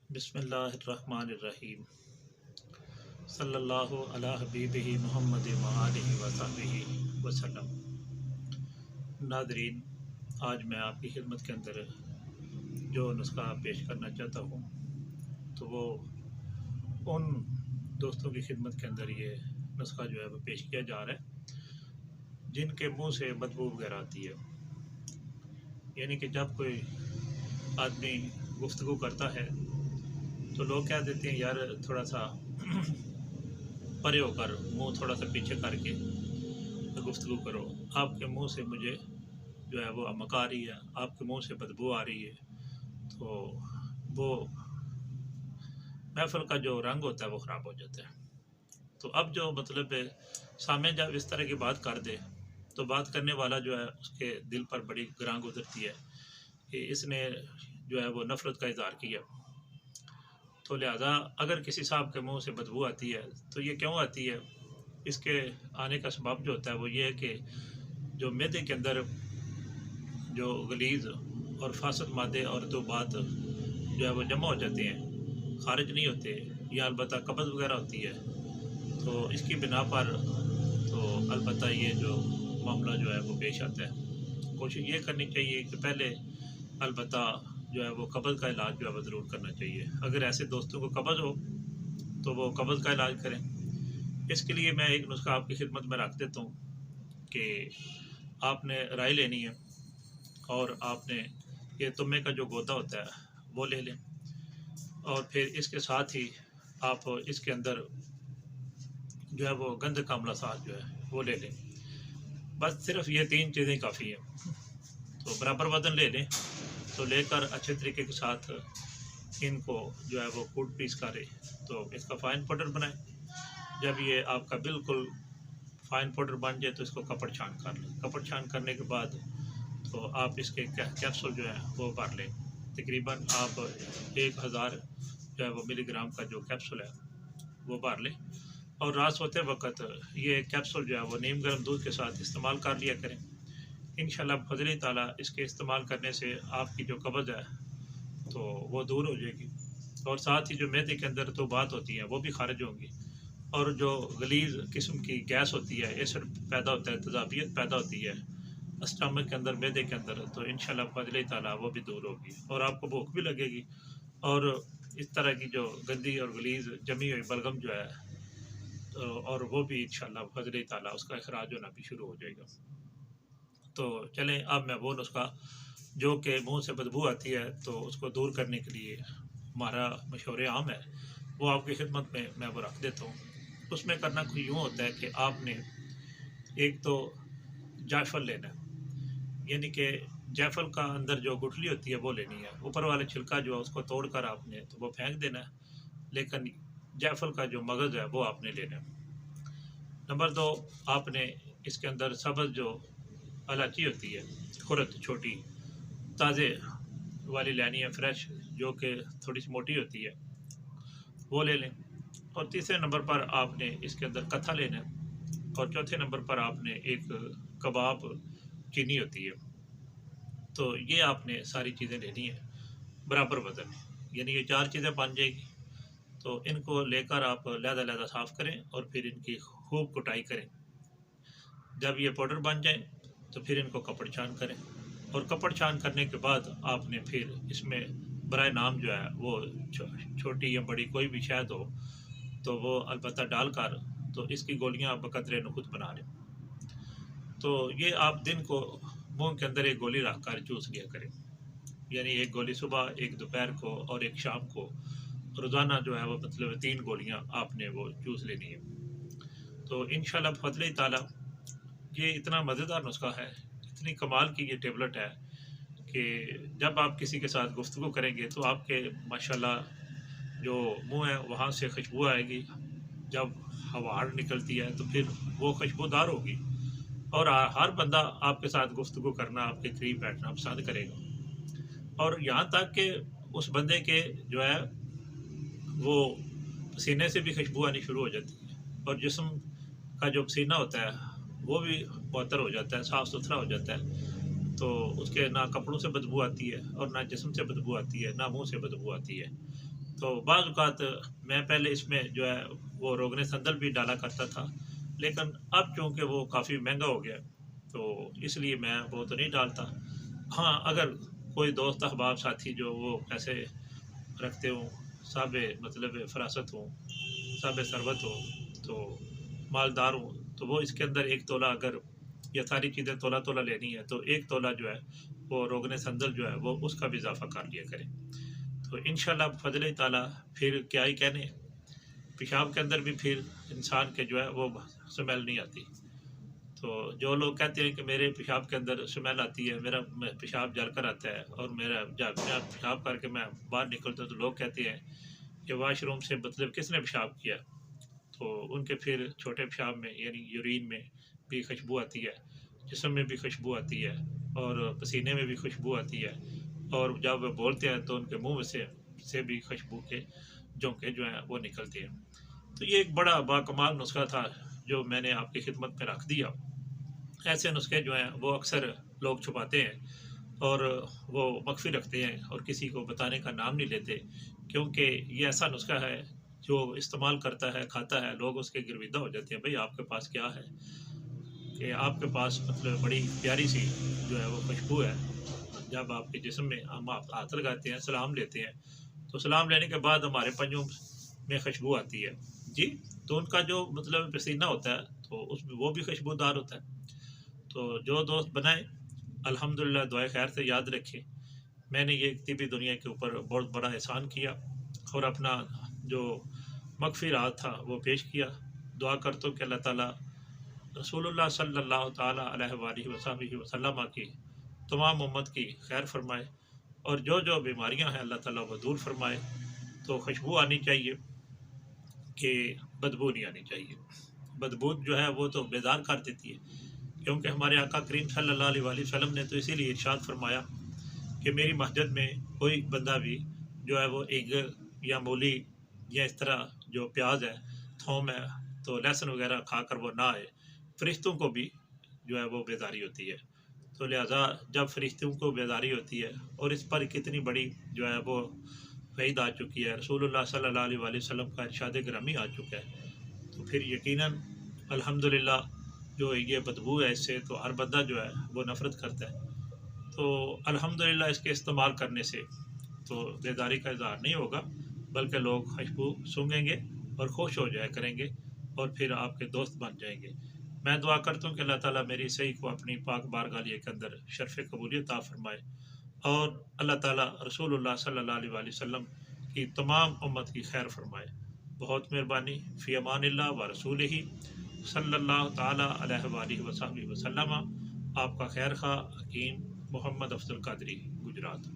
بسم اللہ الرحمن الرحیم صلی اللہ علی حبیبہ محمد وآلہ وصحبہ وسلم۔ ناظرین، آج میں آپ کی خدمت کے اندر جو نسخہ پیش کرنا چاہتا ہوں تو وہ ان دوستوں کی خدمت کے اندر یہ نسخہ جو ہے وہ پیش کیا جا رہا ہے جن کے منہ سے بدبو وغیرہ آتی ہے۔ یعنی کہ جب کوئی آدمی گفتگو کرتا ہے تو لوگ کہہ دیتے ہیں یار تھوڑا سا پرے ہو کر منہ تھوڑا سا پیچھے کر کے گفتگو کرو، آپ کے منہ سے مجھے جو ہے وہ امک آ رہی ہے، آپ کے منہ سے بدبو آ رہی ہے، تو وہ محفل کا جو رنگ ہوتا ہے وہ خراب ہو جاتا ہے۔ تو اب جو مطلب ہے سامنے جب اس طرح کی بات کر دے تو بات کرنے والا جو ہے اس کے دل پر بڑی گراں گزرتی ہے کہ اس نے جو ہے وہ نفرت کا اظہار کیا۔ تو لہٰذا اگر کسی صاحب کے منہ سے بدبو آتی ہے تو یہ کیوں آتی ہے؟ اس کے آنے کا سبب جو ہوتا ہے وہ یہ ہے کہ جو معدے کے اندر جو غلیظ اور فاسد مادے اور رطوبات جو ہے وہ جمع ہو جاتے ہیں، خارج نہیں ہوتے، یا البتہ قبض وغیرہ ہوتی ہے، تو اس کی بنا پر تو البتہ یہ جو معاملہ جو ہے وہ پیش آتا ہے۔ کوشش یہ کرنی چاہیے کہ پہلے البتہ جو ہے وہ قبض کا علاج جو ہے وہ ضرور کرنا چاہیے۔ اگر ایسے دوستوں کو قبض ہو تو وہ قبض کا علاج کریں۔ اس کے لیے میں ایک نسخہ آپ کی خدمت میں رکھ دیتا ہوں کہ آپ نے رائے لینی ہے اور آپ نے یہ تمے کا جو گودا ہوتا ہے وہ لے لیں، اور پھر اس کے ساتھ ہی آپ اس کے اندر جو ہے وہ گند کا عملہ ساز جو ہے وہ لے لیں۔ بس صرف یہ 3 چیزیں کافی ہیں۔ تو برابر وزن لے لیں، تو لے کر اچھے طریقے کے ساتھ ان کو جو ہے وہ کوٹ پیس کرے تو اس کا فائن پاؤڈر بنائیں۔ جب یہ آپ کا بالکل فائن پاؤڈر بن جائے تو اس کو کپڑ چھان کر لیں۔ کپڑ چھان کرنے کے بعد تو آپ اس کے کیپسول جو ہیں وہ بھر لیں۔ تقریباً آپ 1000 جو ہے وہ ملی گرام کا جو کیپسول ہے وہ بھر لیں، اور رات سوتے وقت یہ کیپسول جو ہے وہ نیم گرم دودھ کے ساتھ استعمال کر لیا کریں۔ انشاءاللہ بفضل تعالیٰ اس کے استعمال کرنے سے آپ کی جو قبض ہے تو وہ دور ہو جائے گی، اور ساتھ ہی جو معدے کے اندر تو بات ہوتی ہے وہ بھی خارج ہوں گی، اور جو غلیظ قسم کی گیس ہوتی ہے، ایسڈ پیدا ہوتا ہے، تیزابیت پیدا ہوتی ہے اسٹمک کے اندر، معدے کے اندر، تو انشاءاللہ بفضل تعالیٰ وہ بھی دور ہوگی اور آپ کو بھوک بھی لگے گی، اور اس طرح کی جو گندی اور غلیظ جمی ہوئی بلغم جو ہے اور وہ بھی انشاءاللہ بفضل تعالیٰ اس کا اخراج ہونا بھی شروع ہو جائے گا۔ تو چلیں اب میں وہ نسخہ جو کہ منہ سے بدبو آتی ہے تو اس کو دور کرنے کے لیے ہمارا مشورہ عام ہے وہ آپ کی خدمت میں وہ رکھ دیتا ہوں۔ اس میں کرنا کوئی یوں ہوتا ہے کہ آپ نے ایک تو جائفل لینا ہے، یعنی کہ جائفل کا اندر جو گٹھلی ہوتی ہے وہ لینی ہے، اوپر والے چھلکا جو ہے اس کو توڑ کر آپ نے تو وہ پھینک دینا ہے، لیکن جائفل کا جو مغز ہے وہ آپ نے لینا ہے۔ نمبر 2، آپ نے اس کے اندر سبز جو الائچی ہوتی ہے، خرد چھوٹی تازے والی لینی ہے، فریش، جو کہ تھوڑی سی موٹی ہوتی ہے، وہ لے لیں۔ اور تیسرے نمبر پر آپ نے اس کے اندر کتھا لینا ہے، اور چوتھے نمبر پر آپ نے ایک کباب چینی ہوتی ہے۔ تو یہ آپ نے ساری چیزیں لینی ہیں برابر وزن، یعنی یہ 4 چیزیں بن جائے گی۔ تو ان کو لے کر آپ علیحدہ صاف کریں اور پھر ان کی خوب کٹائی کریں۔ جب یہ پاؤڈر بن جائیں تو پھر ان کو کپڑ چھان کریں، اور کپڑ چھان کرنے کے بعد آپ نے پھر اس میں برائے نام جو ہے وہ چھوٹی یا بڑی کوئی بھی شہد ہو تو وہ البتہ ڈال کر تو اس کی گولیاں بقدر نخود بنا لیں۔ تو یہ آپ دن کو منہ کے اندر ایک گولی رکھ کر چوس لیا کریں، یعنی ایک گولی صبح، ایک دوپہر کو اور ایک شام کو، روزانہ جو ہے وہ مطلب 3 گولیاں آپ نے وہ چوس لینی ہے۔ تو انشاءاللہ بفضل تعالیٰ یہ اتنا مزیدار نسخہ ہے، اتنی کمال کی یہ ٹیبلٹ ہے کہ جب آپ کسی کے ساتھ گفتگو کریں گے تو آپ کے ماشاءاللہ جو منہ ہے وہاں سے خوشبو آئے گی، جب ہوا نکلتی ہے تو پھر وہ خوشبودار ہوگی، اور ہر بندہ آپ کے ساتھ گفتگو کرنا، آپ کے قریب بیٹھنا پسند کرے گا، اور یہاں تک کہ اس بندے کے جو ہے وہ پسینے سے بھی خوشبو آنی شروع ہو جاتی ہے، اور جسم کا جو پسینہ ہوتا ہے وہ بھی معطر ہو جاتا ہے، صاف ستھرا ہو جاتا ہے، تو اس کے نہ کپڑوں سے بدبو آتی ہے اور نہ جسم سے بدبو آتی ہے، نہ منہ سے بدبو آتی ہے۔ تو بعض اوقات میں پہلے اس میں جو ہے وہ روغن صندل بھی ڈالا کرتا تھا، لیکن اب چونکہ وہ کافی مہنگا ہو گیا تو اس لیے میں وہ تو نہیں ڈالتا۔ ہاں اگر کوئی دوست احباب ساتھی جو وہ پیسے رکھتے ہوں، صاحب مطلب فراست ہوں، صاحب ثروت ہوں، تو مالدار ہوں، تو وہ اس کے اندر 1 تولہ اگر یہ ساری چیزیں تولہ تولہ لینی ہے تو 1 تولہ جو ہے وہ روغن صندل جو ہے وہ اس کا بھی اضافہ کر لیا کرے۔ تو انشاءاللہ فضل تعالیٰ پھر کیا ہی کہنے، پیشاب کے اندر بھی پھر انسان کے جو ہے وہ سمیل نہیں آتی۔ تو جو لوگ کہتے ہیں کہ میرے پیشاب کے اندر سمیل آتی ہے، میرا پیشاب جل کر آتا ہے، اور میرا جب میں پیشاب کر کے میں باہر نکلتا ہوں تو لوگ کہتے ہیں کہ واش روم سے مطلب کس نے پیشاب کیا، تو ان کے پھر چھوٹے پیشاب میں یعنی یورین میں بھی خوشبو آتی ہے، جسم میں بھی خوشبو آتی ہے، اور پسینے میں بھی خوشبو آتی ہے، اور جب وہ بولتے ہیں تو ان کے منہ سے بھی خوشبو کے جھونکے جو ہیں وہ نکلتے ہیں۔ تو یہ ایک بڑا باکمال نسخہ تھا جو میں نے آپ کی خدمت میں رکھ دیا۔ ایسے نسخے جو ہیں وہ اکثر لوگ چھپاتے ہیں اور وہ مخفی رکھتے ہیں اور کسی کو بتانے کا نام نہیں لیتے، کیونکہ یہ ایسا نسخہ ہے جو استعمال کرتا ہے، کھاتا ہے، لوگ اس کے گرویدہ ہو جاتے ہیں، بھئی آپ کے پاس کیا ہے، کہ آپ کے پاس مطلب بڑی پیاری سی جو ہے وہ خوشبو ہے، جب آپ کے جسم میں ہم آپ ہاتھ لگاتے ہیں، سلام لیتے ہیں، تو سلام لینے کے بعد ہمارے پنجوں میں خوشبو آتی ہے جی، تو ان کا جو مطلب پسینہ ہوتا ہے تو اس میں وہ بھی خوشبودار ہوتا ہے۔ تو جو دوست بنائیں الحمدللہ دعائے خیر سے یاد رکھیں، میں نے یہ طبی دنیا کے اوپر بہت بڑا احسان کیا اور اپنا جو مخفی راز تھا وہ پیش کیا۔ دعا کرتا ہوں کہ اللہ تعالیٰ رسول اللہ صلی اللہ تعالیٰ علیہ وآلہ وصحبہ وسلم کی تمام امت کی خیر فرمائے، اور جو جو بیماریاں ہیں اللہ تعالیٰ وہ دور فرمائے۔ تو خوشبو آنی چاہیے کہ بدبو نہیں آنی چاہیے، بدبو جو ہے وہ تو بیدار کر دیتی ہے، کیونکہ ہمارے آقا کریم صلی اللہ علیہ وآلہ وسلم نے تو اسی لیے ارشاد فرمایا کہ میری مسجد میں کوئی بندہ بھی جو ہے وہ اینگل یا مولی یا اس طرح جو پیاز ہے، تھوم ہے، تو لہسن وغیرہ کھا کر وہ نہ آئے، فرشتوں کو بھی جو ہے وہ بیداری ہوتی ہے۔ تو لہٰذا جب فرشتوں کو بیداری ہوتی ہے اور اس پر کتنی بڑی جو ہے وہ وعید آ چکی ہے، رسول اللہ صلی اللہ علیہ وآلہ وسلم کا ارشاد گرامی آ چکا ہے، تو پھر یقیناً الحمدللہ جو یہ بدبو ہے اس سے تو ہر بندہ جو ہے وہ نفرت کرتا ہے۔ تو الحمدللہ اس کے استعمال کرنے سے تو بیداری کا اظہار نہیں ہوگا، بلکہ لوگ خوشبو سونگھیں گے اور خوش ہو جایا کریں گے اور پھر آپ کے دوست بن جائیں گے۔ میں دعا کرتا ہوں کہ اللہ تعالیٰ میری صحیح کو اپنی پاک بارگاہ کے اندر شرف قبولیت عطا فرمائے، اور اللہ تعالیٰ رسول اللہ صلی اللہ علیہ وآلہ وسلم کی تمام امت کی خیر فرمائے۔ بہت مہربانی، فی امان اللہ و رسولہ صلی اللہ تعالیٰ علیہ وآلہ وصحبہ وسلم۔ آپ کا خیر خواہ حکیم محمد افضل قادری، گجرات۔